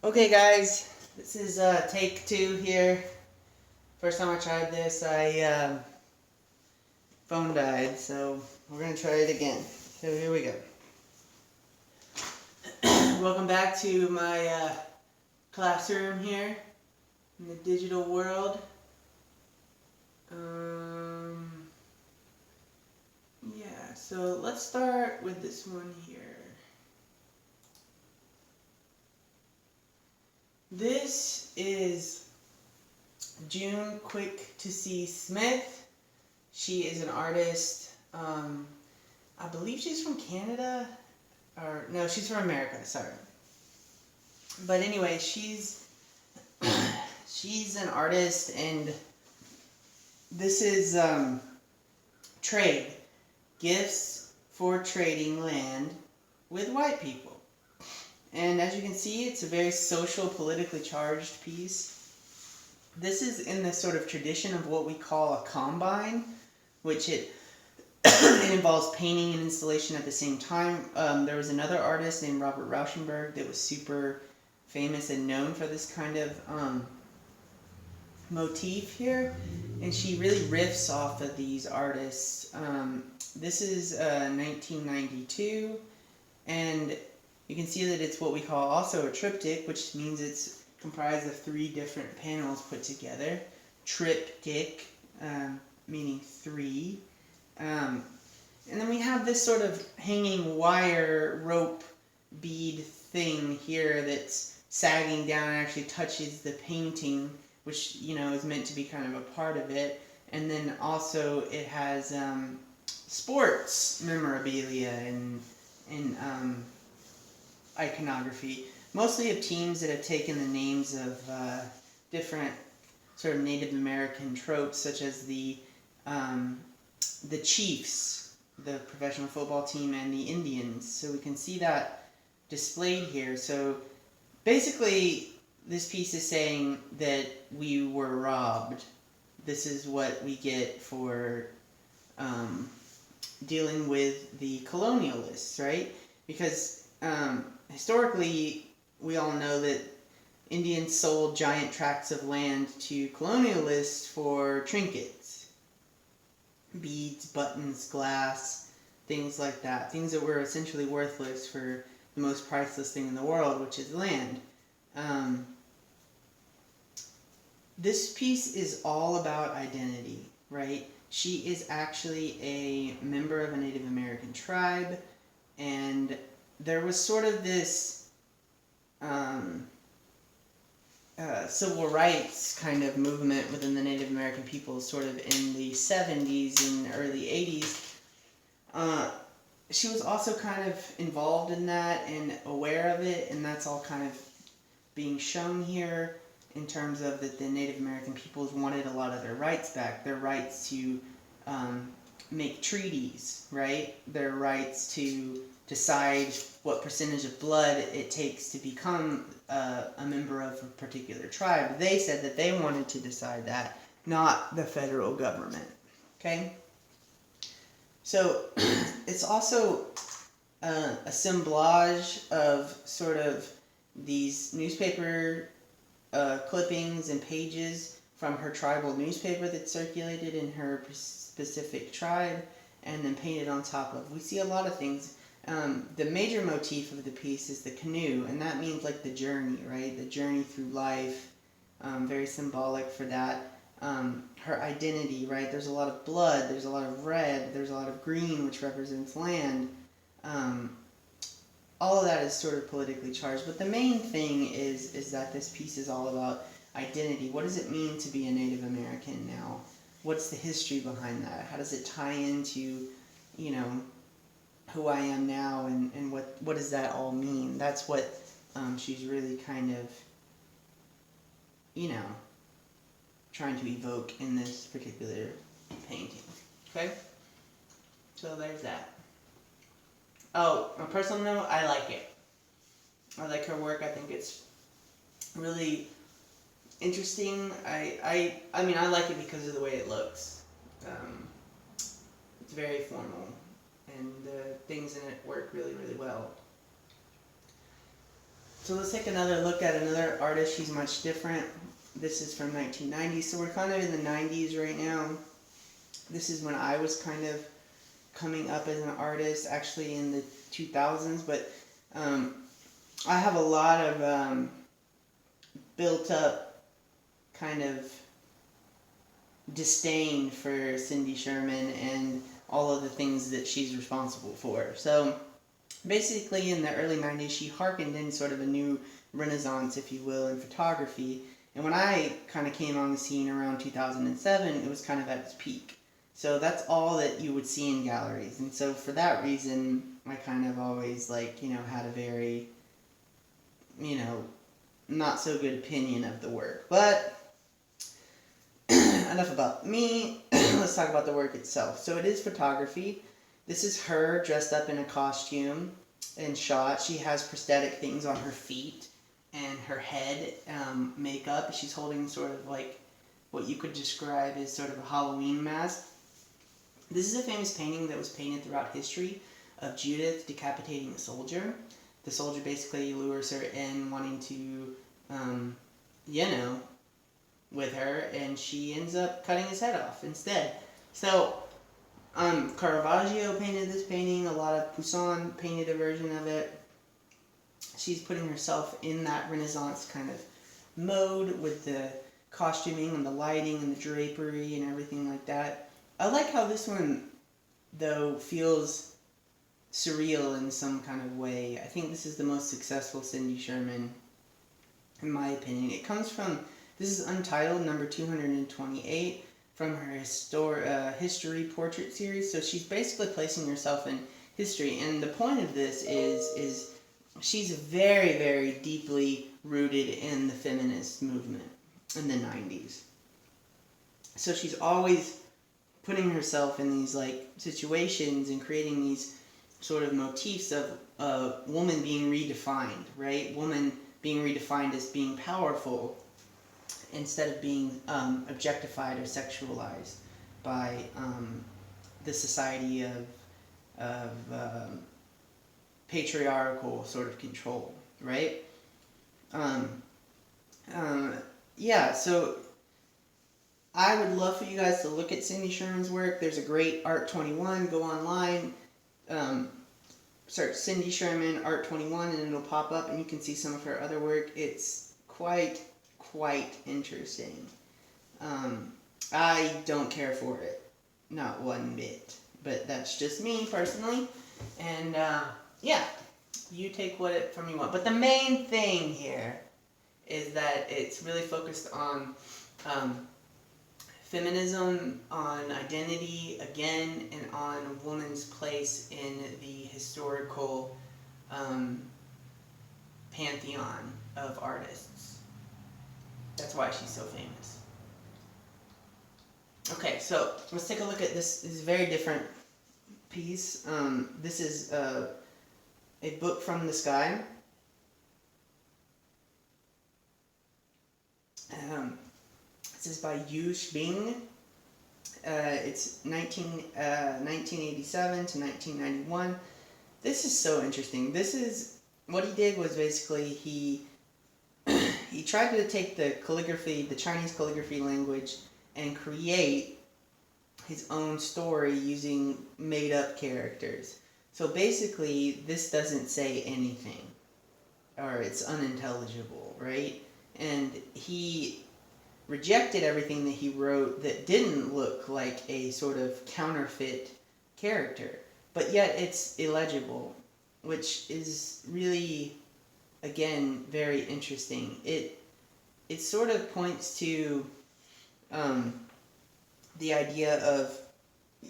Okay, guys, this is take two here. First time I tried this, phone died, so we're gonna try it again. So here we go. Welcome back to my classroom here in the digital world. Yeah, so let's start with this one here. This is June Quick to See Smith. She is an artist. I believe she's from Canada. Or, no, she's from America, sorry. But anyway, she's an artist, and this is trade. Gifts for trading land with white people. And as you can see, it's a very social, politically charged piece. This is in the sort of tradition of what we call a combine, which it involves painting and installation at the same time. There was another artist named Robert Rauschenberg that was super famous and known for this kind of motif here, and she really riffs off of these artists. This is 1992, and you can see that it's what we call also a triptych, which means it's comprised of three different panels put together. Triptych, meaning three. And then we have this sort of hanging wire rope bead thing here that's sagging down and actually touches the painting, which, you know, is meant to be kind of a part of it. And then also it has sports memorabilia and iconography, mostly of teams that have taken the names of different sort of Native American tropes, such as the Chiefs, the professional football team, and the Indians. So we can see that displayed here. So basically, this piece is saying that we were robbed. This is what we get for dealing with the colonialists, right? Because historically, we all know that Indians sold giant tracts of land to colonialists for trinkets. Beads, buttons, glass, things like that. Things that were essentially worthless for the most priceless thing in the world, which is land. This piece is all about identity, right? She is actually a member of a Native American tribe, and there was sort of this civil rights kind of movement within the Native American people sort of in the 70s and early 80s. She was also kind of involved in that and aware of it, and that's all kind of being shown here in terms of that the Native American peoples wanted a lot of their rights back. Their rights to make treaties, right? Their rights to decide what percentage of blood it takes to become a member of a particular tribe. They said that they wanted to decide that, not the federal government. Okay? So it's also a assemblage of sort of these newspaper clippings and pages from her tribal newspaper that circulated in her specific tribe, and then painted on top of. We see a lot of things. The major motif of the piece is the canoe, and that means like the journey, right? The journey through life, very symbolic for that. Her identity, right? There's a lot of blood, there's a lot of red, there's a lot of green, which represents land. All of that is sort of politically charged, but the main thing is that this piece is all about identity. What does it mean to be a Native American now? What's the history behind that? How does it tie into, you know, who I am now, and what does that all mean? That's what she's really kind of, you know, trying to evoke in this particular painting. Okay? So there's that. Oh, on a personal note, I like it. I like her work. I think it's really interesting. I mean, I like it because of the way it looks. It's very formal, and the things in it work really, really well. So let's take another look at another artist. She's much different. This is from 1990, so we're kind of in the 90s right now. This is when I was kind of coming up as an artist, actually in the 2000s, but I have a lot of built up kind of disdain for Cindy Sherman and all of the things that she's responsible for. So basically in the early 90s she hearkened in sort of a new renaissance, if you will, in photography. And when I kind of came on the scene around 2007, it was kind of at its peak. So that's all that you would see in galleries. And so for that reason, I kind of always, like, had a very, not so good opinion of the work. But enough about me. Let's talk about the work itself. So it is photography. This is her dressed up in a costume and shot. She has prosthetic things on her feet and her head, makeup. She's holding sort of like what you could describe as sort of a Halloween mask. This is a famous painting that was painted throughout history of Judith decapitating a soldier. The soldier basically lures her in wanting to, with her, and she ends up cutting his head off instead. So, Caravaggio painted this painting, a lot of Poussin painted a version of it. She's putting herself in that Renaissance kind of mode with the costuming and the lighting and the drapery and everything like that. I like how this one, though, feels surreal in some kind of way. I think this is the most successful Cindy Sherman, in my opinion. It comes from, this is Untitled, number 228, from her history portrait series. So she's basically placing herself in history. And the point of this is she's very, very deeply rooted in the feminist movement in the 90s. So she's always putting herself in these situations and creating these sort of motifs of woman being redefined, right? Woman being redefined as being powerful instead of being objectified or sexualized by the society of patriarchal sort of control, right? So I would love for you guys to look at Cindy Sherman's work. There's a great Art 21. Go online, search Cindy Sherman Art 21, and it'll pop up, and you can see some of her other work. It's quite interesting. I don't care for it, not one bit, but that's just me personally. And you take what from you want. But the main thing here is that it's really focused on feminism, on identity, again, and on a woman's place in the historical pantheon of artists. That's why she's so famous. Okay, so let's take a look at this. This is a very different piece. This is a book from the sky. This is by Yu Bing. It's 1987 to 1991. This is so interesting. This is, what he did was basically he tried to take the calligraphy, the Chinese calligraphy language, and create his own story using made-up characters. So basically, this doesn't say anything, or it's unintelligible, right? And he rejected everything that he wrote that didn't look like a sort of counterfeit character, but yet it's illegible, which is really, again, very interesting. It sort of points to the idea of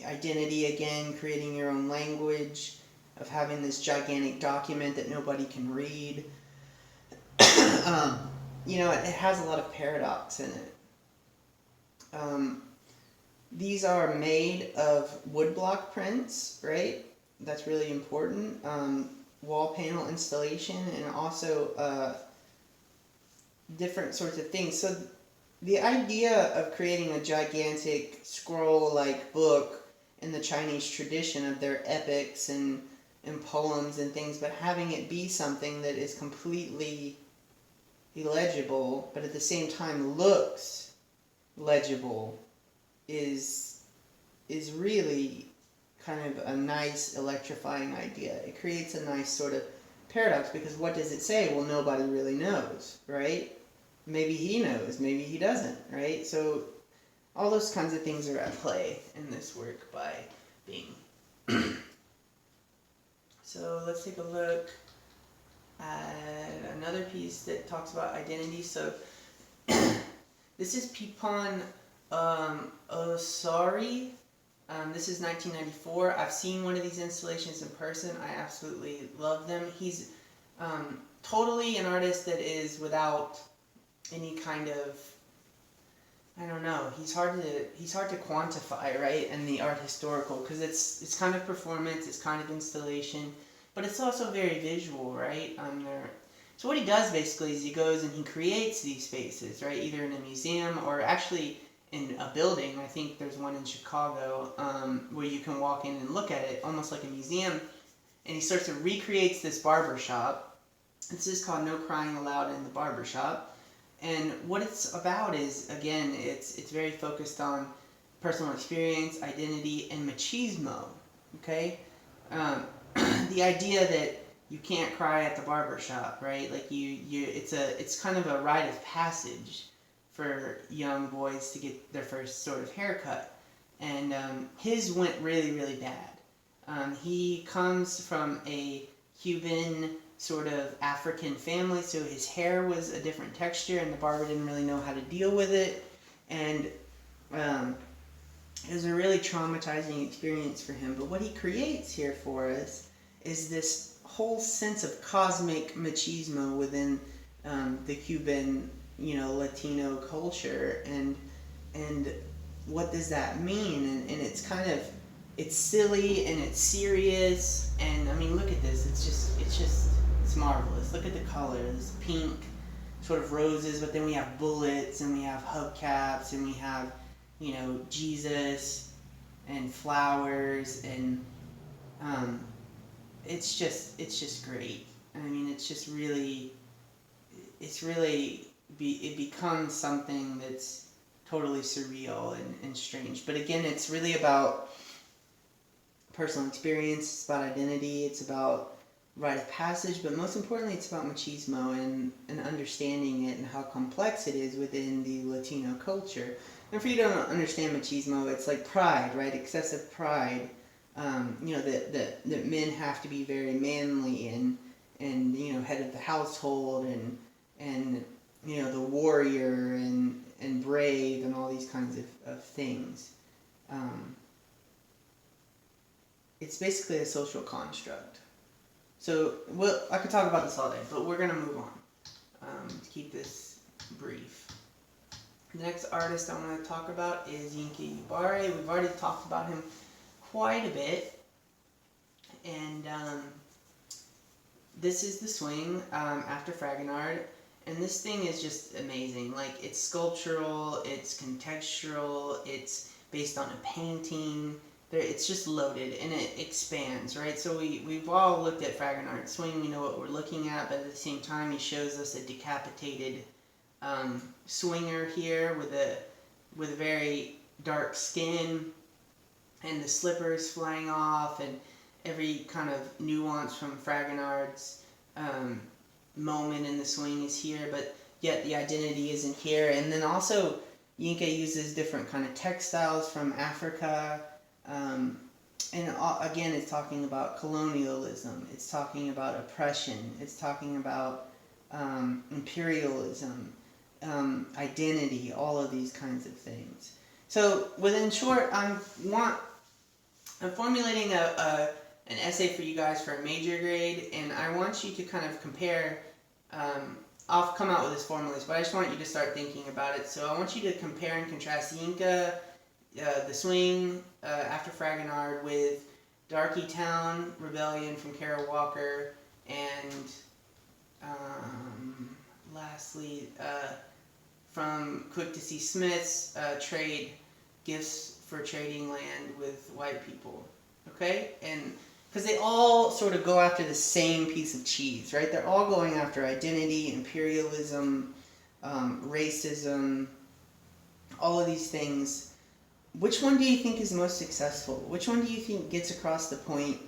identity again, creating your own language, of having this gigantic document that nobody can read. It has a lot of paradox in it. These are made of woodblock prints, right? That's really important. Wall panel installation, and also different sorts of things. So the idea of creating a gigantic scroll-like book in the Chinese tradition of their epics and in poems and things, but having it be something that is completely illegible, but at the same time looks legible, is really kind of a nice, electrifying idea. It creates a nice sort of paradox, because what does it say? Well, nobody really knows, right? Maybe he knows, maybe he doesn't, right? So all those kinds of things are at play in this work by Bing. So let's take a look at another piece that talks about identity. So this is Pipon Osari. This is 1994. I've seen one of these installations in person. I absolutely love them. He's totally an artist that is without any kind of, I don't know, he's hard to quantify, right? In the art historical, because it's kind of performance, it's kind of installation, but it's also very visual, right? So what he does basically is he goes and he creates these spaces, right? Either in a museum or actually in a building. I think there's one in Chicago where you can walk in and look at it, almost like a museum. And he starts to recreate this barber shop. This is called No Crying Allowed in the Barber Shop. And what it's about is, again, it's very focused on personal experience, identity, and machismo. Okay, the idea that you can't cry at the barber shop, right? Like it's kind of a rite of passage for young boys to get their first sort of haircut. And his went really, really bad. He comes from a Cuban sort of African family, so his hair was a different texture, and the barber didn't really know how to deal with it. And it was a really traumatizing experience for him. But what he creates here for us is this whole sense of cosmic machismo within the Cuban, Latino culture, and what does that mean? And it's kind of, it's silly and it's serious, and I mean, look at this. It's marvelous. Look at the colors, pink, sort of roses, but then we have bullets, and we have hubcaps, and we have, Jesus and flowers, and it's just great. I mean, it becomes something that's totally surreal and strange. But again, it's really about personal experience, it's about identity, it's about rite of passage, but most importantly, it's about machismo and understanding it and how complex it is within the Latino culture. And for you to understand machismo, it's like pride, right? Excessive pride. That men have to be very manly and head of the household and the warrior and brave and all these kinds of things. It's basically a social construct. So, I could talk about this all day, but we're going to move on to keep this brief. The next artist I want to talk about is Yinka Yubare. We've already talked about him quite a bit. And this is the swing after Fragonard. And this thing is just amazing. Like, it's sculptural, it's contextual, it's based on a painting. It's just loaded, and it expands, right? So we've all looked at Fragonard swing, we know what we're looking at, but at the same time he shows us a decapitated swinger here with a very dark skin, and the slippers flying off, and every kind of nuance from Fragonard's moment in the swing is here, but yet the identity isn't here. And then also Yinka uses different kind of textiles from Africa. And again, it's talking about colonialism, it's talking about oppression, it's talking about imperialism, identity, all of these kinds of things. So, within short, I'm formulating an essay for you guys for a major grade, and I want you to kind of compare. I'll come out with this formulas, but I just want you to start thinking about it. So I want you to compare and contrast Yinka, the swing after Fragonard, with Darky Town Rebellion from Kara Walker, and lastly from Quick to See Smith's trade gifts for trading land with white people. Okay, and because they all sort of go after the same piece of cheese, right? They're all going after identity, imperialism, racism, all of these things. Which one do you think is most successful? Which one do you think gets across the point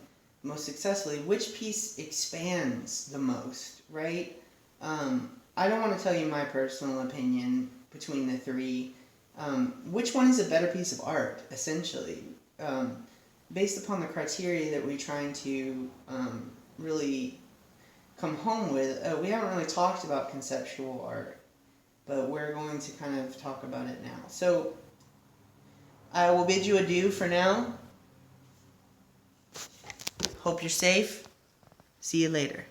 most successfully? Which piece expands the most, right? I don't want to tell you my personal opinion between the three. Which one is a better piece of art, essentially? Based upon the criteria that we're trying to really come home with, we haven't really talked about conceptual art, but we're going to kind of talk about it now. So I will bid you adieu for now. Hope you're safe. See you later.